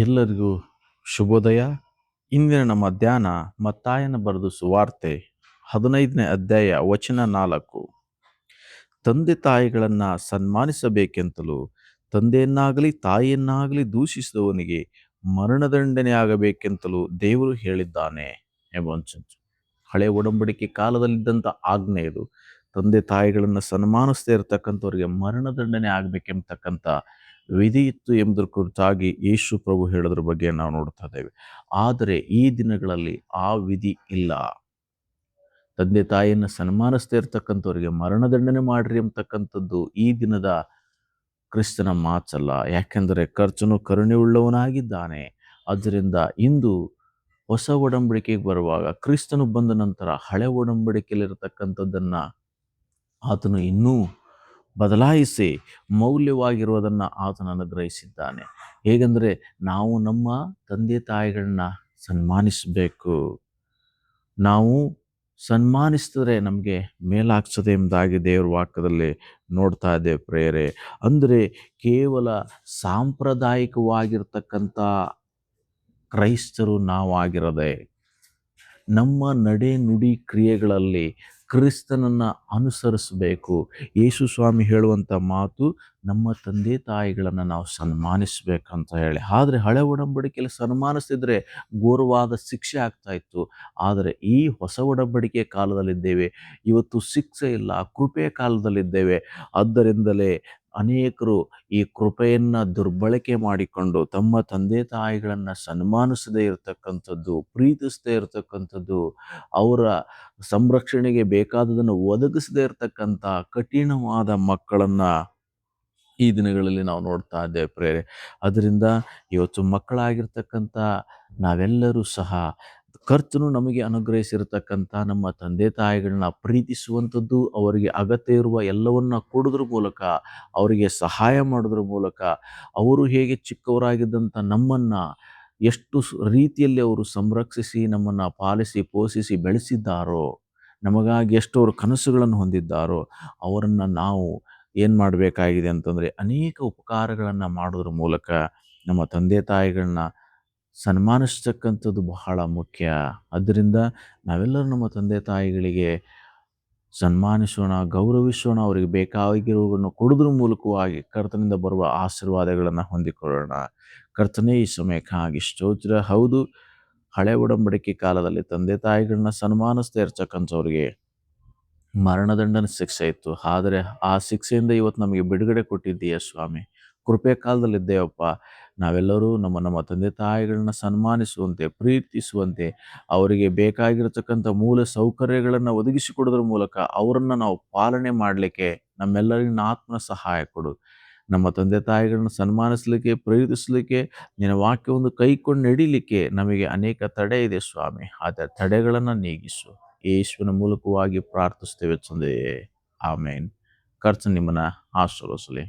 ಎಲ್ಲರಿಗೂ ಶುಭೋದಯ. ಇಂದಿನ ನಮ್ಮ ಧ್ಯಾನ ಮತ್ತಾಯನ ಬರೆದ ಸುವಾರ್ತೆ 15ನೇ ಅಧ್ಯಾಯ ವಚನ 4. ತಂದೆ ತಾಯಿಗಳನ್ನು ಸನ್ಮಾನಿಸಬೇಕೆಂತಲೂ ತಂದೆಯನ್ನಾಗಲಿ ತಾಯಿಯನ್ನಾಗಲಿ ದೂಷಿಸಿದವನಿಗೆ ಮರಣದಂಡನೆ ಆಗಬೇಕೆಂತಲೂ ದೇವರು ಹೇಳಿದ್ದಾನೆ ಎಂಬಂಚು. ಹಳೆ ಒಡಂಬಡಿಕೆ ಕಾಲದಲ್ಲಿದ್ದಂಥ ಆಜ್ಞೆ ಇದು. ತಂದೆ ತಾಯಿಗಳನ್ನು ಸನ್ಮಾನಿಸದೇ ಇರತಕ್ಕಂಥವ್ರಿಗೆ ಮರಣದಂಡನೆ ಆಗಬೇಕೆಂಬತಕ್ಕಂಥ ವಿಧಿ ಇತ್ತು ಎಂಬುದರ ಕುರಿತಾಗಿ ಯೇಸು ಪ್ರಭು ಹೇಳೋದ್ರ ಬಗ್ಗೆ ನಾವು ನೋಡ್ತಾ ಇದ್ದೇವೆ. ಆದರೆ ಈ ದಿನಗಳಲ್ಲಿ ಆ ವಿಧಿ ಇಲ್ಲ. ತಂದೆ ತಾಯಿಯನ್ನು ಸನ್ಮಾನಿಸದೇ ಇರತಕ್ಕಂಥವ್ರಿಗೆ ಮರಣದಂಡನೆ ಮಾಡ್ರಿ ಎಂಬತಕ್ಕಂಥದ್ದು ಈ ದಿನದ ಕ್ರಿಸ್ತನ ಮಾತಲ್ಲ. ಯಾಕೆಂದರೆ ಕರ್ತನು ಕರುಣೆ ಉಳ್ಳವನಾಗಿದ್ದಾನೆ. ಆದ್ದರಿಂದ ಇಂದು ಹೊಸ ಒಡಂಬಡಿಕೆಗೆ ಬರುವಾಗ ಕ್ರಿಸ್ತನು ಬಂದ ನಂತರ ಹಳೆ ಒಡಂಬಡಿಕೆಯಲ್ಲಿರತಕ್ಕಂಥದ್ದನ್ನು ಆತನು ಇನ್ನೂ ಬದಲಾಯಿಸಿ ಮೌಲ್ಯವಾಗಿರುವುದನ್ನು ಆತನು ಅನುಗ್ರಹಿಸಿದ್ದಾನೆ. ಹೇಗೆಂದರೆ ನಾವು ನಮ್ಮ ತಂದೆ ತಾಯಿಗಳನ್ನ ಸನ್ಮಾನಿಸಬೇಕು. ನಾವು ಸನ್ಮಾನಿಸಿದ್ರೆ ನಮಗೆ ಮೇಲಾಗ್ತದೆ ಎಂಬುದಾಗಿ ದೇವರ ವಾಕ್ಯದಲ್ಲಿ ನೋಡ್ತಾ ಇದ್ದೇವೆ ಪ್ರೇರೆ. ಅಂದರೆ ಕೇವಲ ಸಾಂಪ್ರದಾಯಿಕವಾಗಿರ್ತಕ್ಕಂಥ ಕ್ರೈಸ್ತರು ನಾವಾಗಿರದೆ ನಮ್ಮ ನಡೆ ನುಡಿ ಕ್ರಿಯೆಗಳಲ್ಲಿ ಕ್ರಿಸ್ತನನ್ನು ಅನುಸರಿಸಬೇಕು. ಯೇಸು ಸ್ವಾಮಿ ಹೇಳುವಂಥ ಮಾತು ನಮ್ಮ ತಂದೆ ತಾಯಿಗಳನ್ನು ನಾವು ಸನ್ಮಾನಿಸಬೇಕಂತ ಹೇಳಿ. ಆದರೆ ಹಳೆ ಒಡಂಬಡಿಕೆಯಲ್ಲಿ ಸನ್ಮಾನಿಸಿದ್ರೆ ಘೋರವಾದ ಶಿಕ್ಷೆ ಆಗ್ತಾ ಇತ್ತು. ಆದರೆ ಈ ಹೊಸ ಒಡಂಬಡಿಕೆ ಕಾಲದಲ್ಲಿದ್ದೇವೆ. ಇವತ್ತು ಶಿಕ್ಷೆ ಇಲ್ಲ, ಕೃಪೆಯ ಕಾಲದಲ್ಲಿದ್ದೇವೆ. ಆದ್ದರಿಂದಲೇ ಅನೇಕರು ಈ ಕೃಪೆಯನ್ನು ದುರ್ಬಳಕೆ ಮಾಡಿಕೊಂಡು ತಮ್ಮ ತಂದೆ ತಾಯಿಗಳನ್ನು ಸನ್ಮಾನಿಸದೇ ಇರತಕ್ಕಂಥದ್ದು, ಪ್ರೀತಿಸದೇ ಇರತಕ್ಕಂಥದ್ದು, ಅವರ ಸಂರಕ್ಷಣೆಗೆ ಬೇಕಾದದನ್ನು ಒದಗಿಸದೇ ಇರತಕ್ಕಂಥ ಕಠಿಣವಾದ ಮಕ್ಕಳನ್ನು ಈ ದಿನಗಳಲ್ಲಿ ನಾವು ನೋಡ್ತಾ ಇದ್ದೇವೆ ಪ್ರೇರೆ. ಅದರಿಂದ ಇವತ್ತು ಮಕ್ಕಳಾಗಿರ್ತಕ್ಕಂಥ ನಾವೆಲ್ಲರೂ ಸಹ ಕರ್ತನು ನಮಗೆ ಅನುಗ್ರಹಿಸಿರ್ತಕ್ಕಂಥ ನಮ್ಮ ತಂದೆ ತಾಯಿಗಳನ್ನ ಪ್ರೀತಿಸುವಂಥದ್ದು, ಅವರಿಗೆ ಅಗತ್ಯ ಇರುವ ಎಲ್ಲವನ್ನ ಕೊಡೋದ್ರ ಮೂಲಕ, ಅವರಿಗೆ ಸಹಾಯ ಮಾಡೋದ್ರ ಮೂಲಕ, ಅವರು ಹೇಗೆ ಚಿಕ್ಕವರಾಗಿದ್ದಂಥ ನಮ್ಮನ್ನು ಎಷ್ಟು ರೀತಿಯಲ್ಲಿ ಅವರು ಸಂರಕ್ಷಿಸಿ ನಮ್ಮನ್ನು ಪಾಲಿಸಿ ಪೋಷಿಸಿ ಬೆಳೆಸಿದ್ದಾರೋ, ನಮಗಾಗಿ ಎಷ್ಟು ಅವರು ಕನಸುಗಳನ್ನು ಹೊಂದಿದ್ದಾರೋ, ಅವರನ್ನು ನಾವು ಏನು ಮಾಡಬೇಕಾಗಿದೆ ಅಂತಂದರೆ ಅನೇಕ ಉಪಕಾರಗಳನ್ನು ಮಾಡೋದ್ರ ಮೂಲಕ ನಮ್ಮ ತಂದೆ ತಾಯಿಗಳನ್ನ ಸನ್ಮಾನಿಸ್ತಕ್ಕಂಥದ್ದು ಬಹಳ ಮುಖ್ಯ. ಆದ್ದರಿಂದ ನಾವೆಲ್ಲರೂ ನಮ್ಮ ತಂದೆ ತಾಯಿಗಳಿಗೆ ಸನ್ಮಾನಿಸೋಣ, ಗೌರವಿಸೋಣ, ಅವರಿಗೆ ಬೇಕಾಗಿರುವುದನ್ನು ಕೊಡೋದ್ರ ಮೂಲಕವಾಗಿ ಕರ್ತನಿಂದ ಬರುವ ಆಶೀರ್ವಾದಗಳನ್ನು ಹೊಂದಿಕೊಳ್ಳೋಣ. ಕರ್ತನೇ ಈ ಸಮಯಕ್ಕಾಗಿ ಸ್ತೋತ್ರ. ಹೌದು, ಹಳೆ ಒಡಂಬಡಿಕೆ ಕಾಲದಲ್ಲಿ ತಂದೆ ತಾಯಿಗಳನ್ನ ಸನ್ಮಾನಿಸದೇ ಇರ್ತಕ್ಕಂಥವ್ರಿಗೆ ಮರಣದಂಡನೆ ಶಿಕ್ಷೆ ಇತ್ತು. ಆದರೆ ಆ ಶಿಕ್ಷೆಯಿಂದ ಇವತ್ತು ನಮಗೆ ಬಿಡುಗಡೆ ಕೊಟ್ಟಿದ್ದೀಯ ಸ್ವಾಮಿ. ಕೃಪೆ ಕಾಲದಲ್ಲಿದ್ದೇವಪ್ಪ. ನಾವೆಲ್ಲರೂ ನಮ್ಮ ತಂದೆ ತಾಯಿಗಳನ್ನ ಸನ್ಮಾನಿಸುವಂತೆ, ಪ್ರೀತಿಸುವಂತೆ, ಅವರಿಗೆ ಬೇಕಾಗಿರತಕ್ಕಂಥ ಮೂಲ ಸೌಕರ್ಯಗಳನ್ನು ಒದಗಿಸಿಕೊಡೋದ್ರ ಮೂಲಕ ಅವರನ್ನು ನಾವು ಪಾಲನೆ ಮಾಡಲಿಕ್ಕೆ ನಮ್ಮೆಲ್ಲರಿಗಿನ ಆತ್ಮನ ಸಹಾಯ ಕೊಡು. ನಮ್ಮ ತಂದೆ ತಾಯಿಗಳನ್ನ ಸನ್ಮಾನಿಸಲಿಕ್ಕೆ, ಪ್ರೀತಿಸಲಿಕ್ಕೆ, ನಿನ್ನ ವಾಕ್ಯವನ್ನು ಕೈಕೊಂಡು ನಡೀಲಿಕ್ಕೆ ನಮಗೆ ಅನೇಕ ತಡೆ ಇದೆ ಸ್ವಾಮಿ. ಆ ತಡೆಗಳನ್ನು ನೀಗಿಸು. ಯೇಸುವಿನ ಮೂಲಕವಾಗಿ ಪ್ರಾರ್ಥಿಸ್ತೇವೆ ತಂದೆಯೇ, ಆಮೇನ್. ಕರ್ತನು ನಿಮ್ಮನ್ನು ಆಶೀರ್ವದಿಸಲಿ.